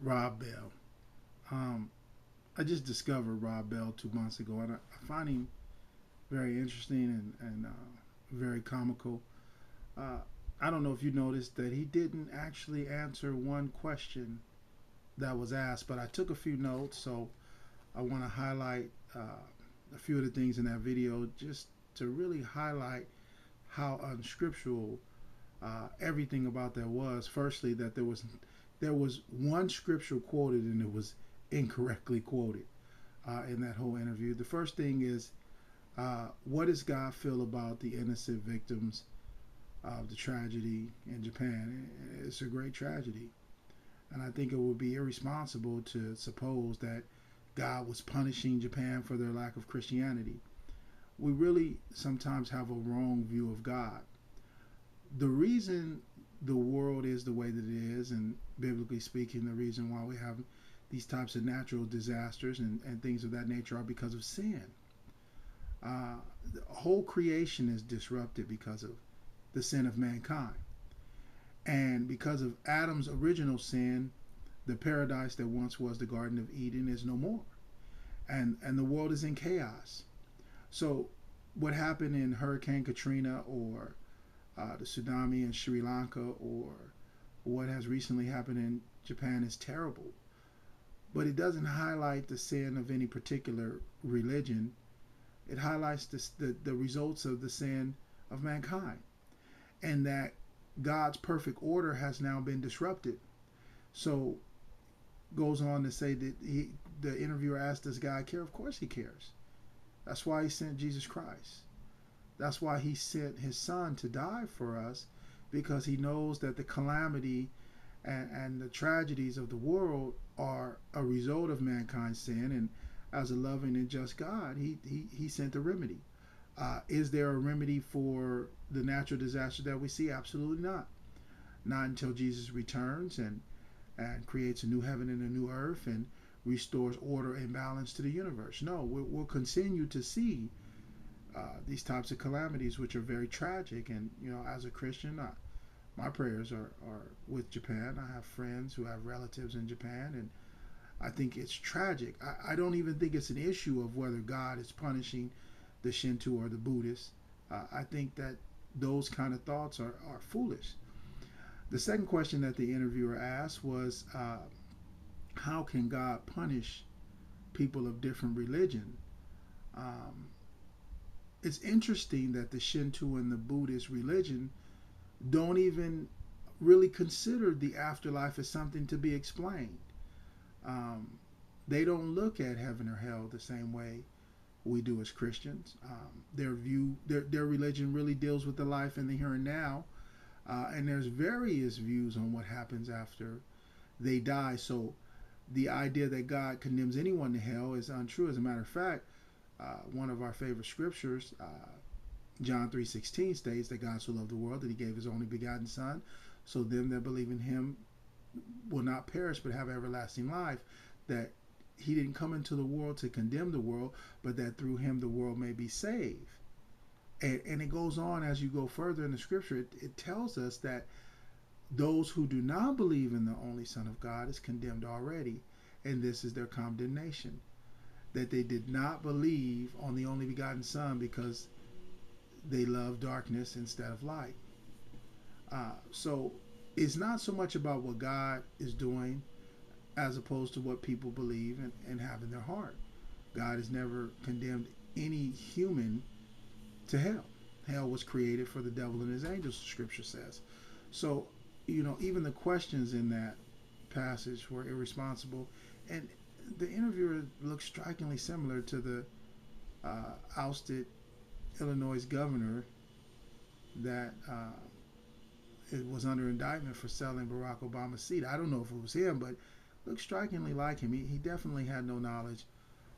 Rob Bell. I just discovered Rob Bell 2 months ago, and I find him very interesting and very comical. Uh, I don't know if you noticed that he didn't actually answer one question that was asked, but I took a few notes, so I want to highlight a few of the things in that video just to really highlight how unscriptural everything about that was. Firstly, that there was one scripture quoted and it was incorrectly quoted in that whole interview. The first thing is, what does God feel about the innocent victims of the tragedy in Japan? It's a great tragedy, and I think it would be irresponsible to suppose that God was punishing Japan for their lack of Christianity. We really sometimes have a wrong view of God. The reason the world is the way that it is, and biblically speaking, the reason why we have these types of natural disasters and things of that nature are because of sin. The whole creation is disrupted because of the sin of mankind. And because of Adam's original sin, the paradise that once was the Garden of Eden is no more. And the world is in chaos. So what happened in Hurricane Katrina, or the tsunami in Sri Lanka, or what has recently happened in Japan is terrible. But it doesn't highlight the sin of any particular religion. It highlights the results of the sin of mankind, and that God's perfect order has now been disrupted. So goes on to say that the interviewer asked, does God care? Of course he cares. That's why he sent Jesus Christ. That's why he sent his son to die for us, because he knows that the calamity and the tragedies of the world are a result of mankind's sin. And as a loving and just God, he sent a remedy. Is there a remedy for the natural disaster that we see? Absolutely not. Not until Jesus returns and creates a new heaven and a new earth and restores order and balance to the universe. No, we'll continue to see these types of calamities, which are very tragic. And, as a Christian, my prayers are with Japan. I have friends who have relatives in Japan, and I think it's tragic. I don't even think it's an issue of whether God is punishing the Shinto or the Buddhists. I think that those kind of thoughts are foolish. The second question that the interviewer asked was, how can God punish people of different religion? It's interesting that the Shinto and the Buddhist religion don't even really consider the afterlife as something to be explained. They don't look at heaven or hell the same way we do as Christians. Their religion really deals with the life in the here and now, and there's various views on what happens after they die. So the idea that God condemns anyone to hell is untrue. As a matter of fact, one of our favorite scriptures, John 3:16, states that God so loved the world that he gave his only begotten son, so them that believe in him will not perish but have everlasting life. That he didn't come into the world to condemn the world, but that through him the world may be saved. And it goes on as you go further in the scripture. It tells us that those who do not believe in the only Son of God is condemned already, and this is their condemnation, that they did not believe on the only begotten Son because they love darkness instead of light. So it's not so much about what God is doing as opposed to what people believe and have in their heart. God has never condemned any human to hell. Hell was created for the devil and his angels, scripture says. So, even the questions in that passage were irresponsible. And the interviewer looks strikingly similar to the ousted Illinois governor that it was under indictment for selling Barack Obama's seat. I don't know if it was him, but looks strikingly like him. He definitely had no knowledge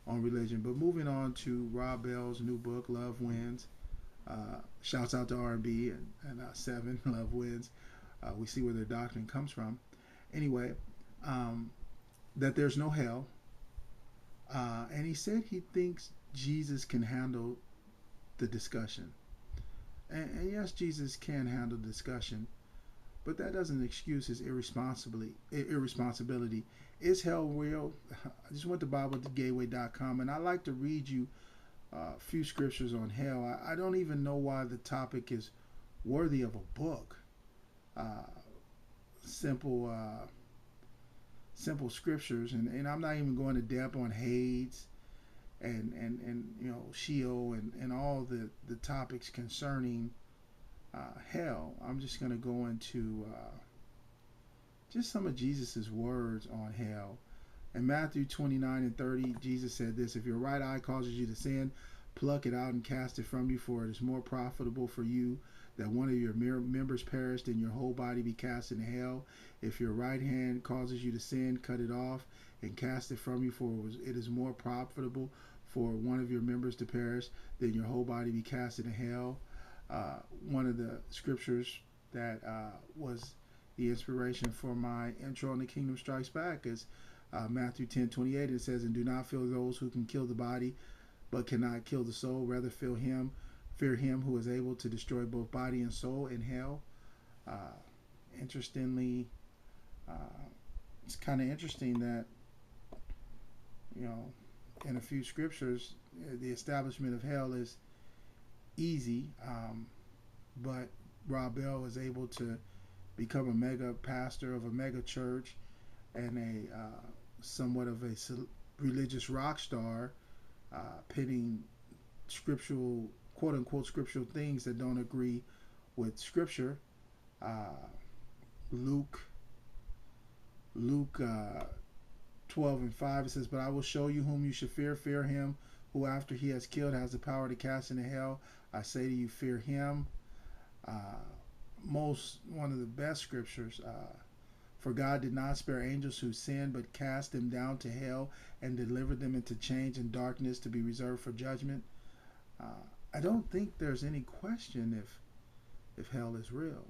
on religion. But moving on to Rob Bell's new book, Love Wins. Shouts out to R&B and Seven, Love Wins. We see where their doctrine comes from. Anyway, that there's no hell. And he said he thinks Jesus can handle the discussion. And yes, Jesus can handle the discussion. but that doesn't excuse his irresponsibility. Is hell real? I just went to BibleGateway.com, and I like to read you a few scriptures on hell. I don't even know why the topic is worthy of a book. Simple scriptures, and I'm not even going to depth on Hades and Sheol and all the topics concerning hell. I'm just going to go into just some of Jesus's words on hell. In Matthew 29:30, Jesus said this: "If your right eye causes you to sin, pluck it out and cast it from you, for it is more profitable for you that one of your members perish than your whole body be cast into hell. If your right hand causes you to sin, cut it off and cast it from you, for it is more profitable for one of your members to perish than your whole body be cast into hell." One of the scriptures that was the inspiration for my intro on The Kingdom Strikes Back is Matthew 10:28. It says, "And do not fear those who can kill the body, but cannot kill the soul. Rather fear him who is able to destroy both body and soul in hell." Interestingly, it's kind of interesting that, in a few scriptures, the establishment of hell is easy, but Rob Bell was able to become a mega pastor of a mega church and a somewhat of a religious rock star, pitting scriptural, quote unquote, scriptural things that don't agree with scripture. Luke 12:5, it says, "But I will show you whom you should fear. Fear him who after he has killed has the power to cast into hell. I say to you, fear him." One of the best scriptures, "For God did not spare angels who sinned, but cast them down to hell and delivered them into chains and darkness to be reserved for judgment." I don't think there's any question if hell is real.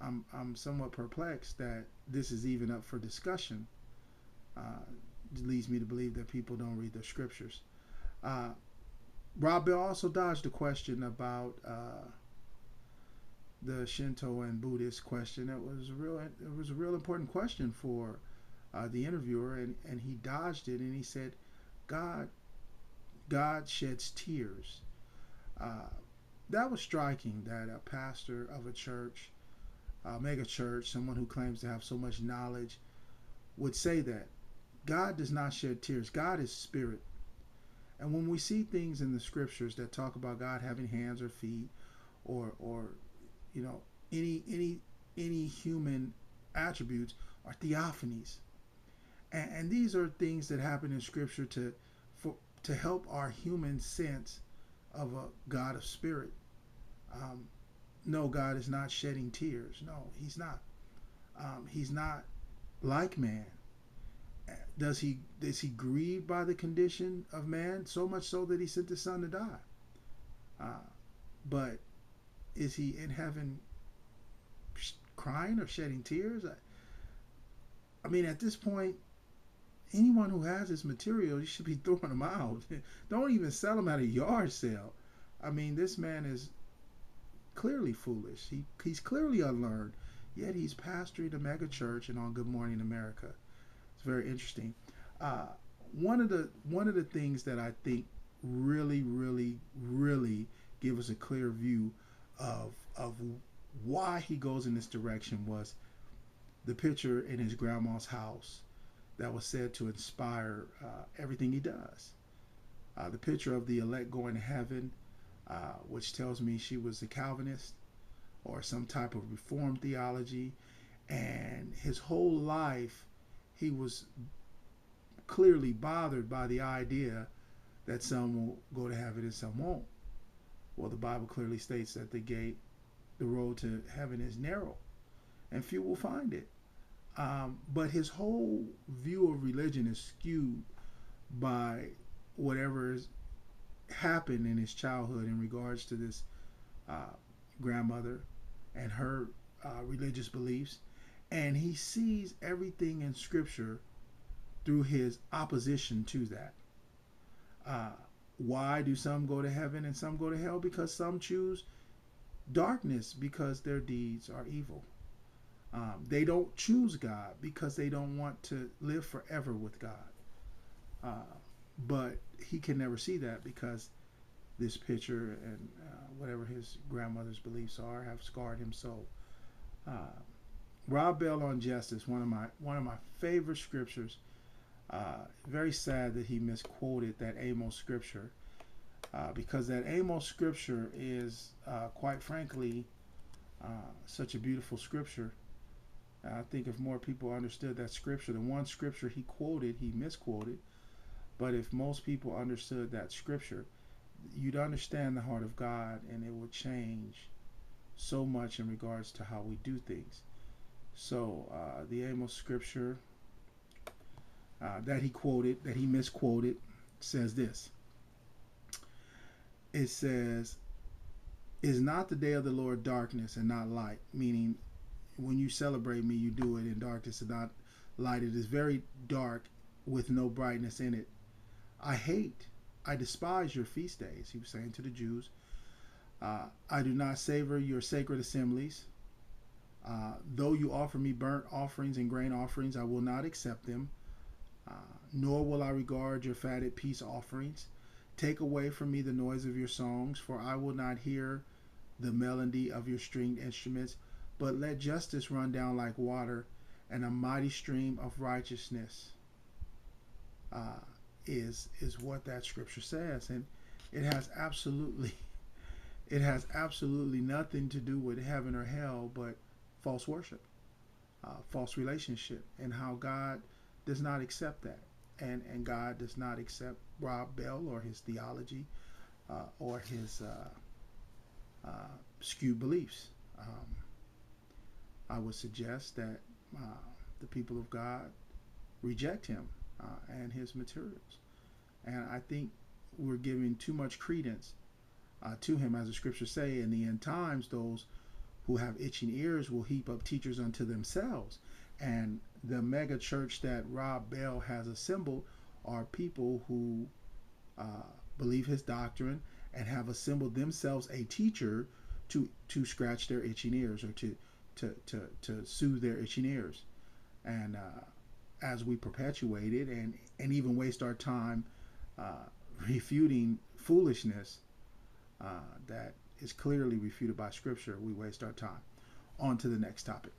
I'm somewhat perplexed that this is even up for discussion. It leads me to believe that people don't read their scriptures. Rob Bell also dodged a question about the Shinto and Buddhist question. It was a real important question for the interviewer, and he dodged it, and he said, God sheds tears. That was striking, that a pastor of a church, a mega church, someone who claims to have so much knowledge, would say that God does not shed tears. God is spirit. And when we see things in the scriptures that talk about God having hands or feet, or any human attributes, are theophanies, and these are things that happen in scripture to help our human sense of a God of spirit. No, God is not shedding tears. No, he's not. He's not like man. Does he grieve by the condition of man? So much so that he sent his son to die. But is he in heaven crying or shedding tears? I mean, at this point, anyone who has this material, you should be throwing them out. Don't even sell them at a yard sale. I mean, this man is clearly foolish. He's clearly unlearned, yet he's pastoring a mega church and on Good Morning America. It's very interesting. One of the things that I think really give us a clear view of why he goes in this direction was the picture in his grandma's house that was said to inspire everything he does. The picture of the elect going to heaven, which tells me she was a Calvinist or some type of Reformed theology, and his whole life he was clearly bothered by the idea that some will go to heaven and some won't. Well, the Bible clearly states that the road to heaven is narrow, and few will find it. But his whole view of religion is skewed by whatever has happened in his childhood in regards to this grandmother and her religious beliefs. And he sees everything in Scripture through his opposition to that. Why do some go to heaven and some go to hell? Because some choose darkness because their deeds are evil. They don't choose God because they don't want to live forever with God. But he can never see that because this picture and whatever his grandmother's beliefs are have scarred him so. Rob Bell on justice, one of my favorite scriptures. Very sad that he misquoted that Amos scripture because that Amos scripture is quite frankly such a beautiful scripture. I think if more people understood that scripture, the one scripture he quoted, he misquoted. But if most people understood that scripture, you'd understand the heart of God, and it would change so much in regards to how we do things. So the Amos scripture that he misquoted, says this. It says, "Is not the day of the Lord darkness and not light?" Meaning, when you celebrate me, you do it in darkness and not light. It is very dark with no brightness in it. I despise your feast days, he was saying to the Jews. I do not savor your sacred assemblies. Though you offer me burnt offerings and grain offerings, I will not accept them. Nor will I regard your fatted peace offerings. Take away from me the noise of your songs, for I will not hear the melody of your stringed instruments. But let justice run down like water, and a mighty stream of righteousness is what that scripture says. And it has absolutely nothing to do with heaven or hell, but false worship, false relationship, and how God does not accept that. And God does not accept Rob Bell or his theology or his skewed beliefs. I would suggest that the people of God reject him and his materials. And I think we're giving too much credence to him. As the scriptures say, in the end times, those who have itching ears will heap up teachers unto themselves. And the mega church that Rob Bell has assembled are people who believe his doctrine and have assembled themselves a teacher to scratch their itching ears, or to soothe their itching ears. And as we perpetuate it and even waste our time refuting foolishness that is clearly refuted by scripture, we waste our time. On to the next topic.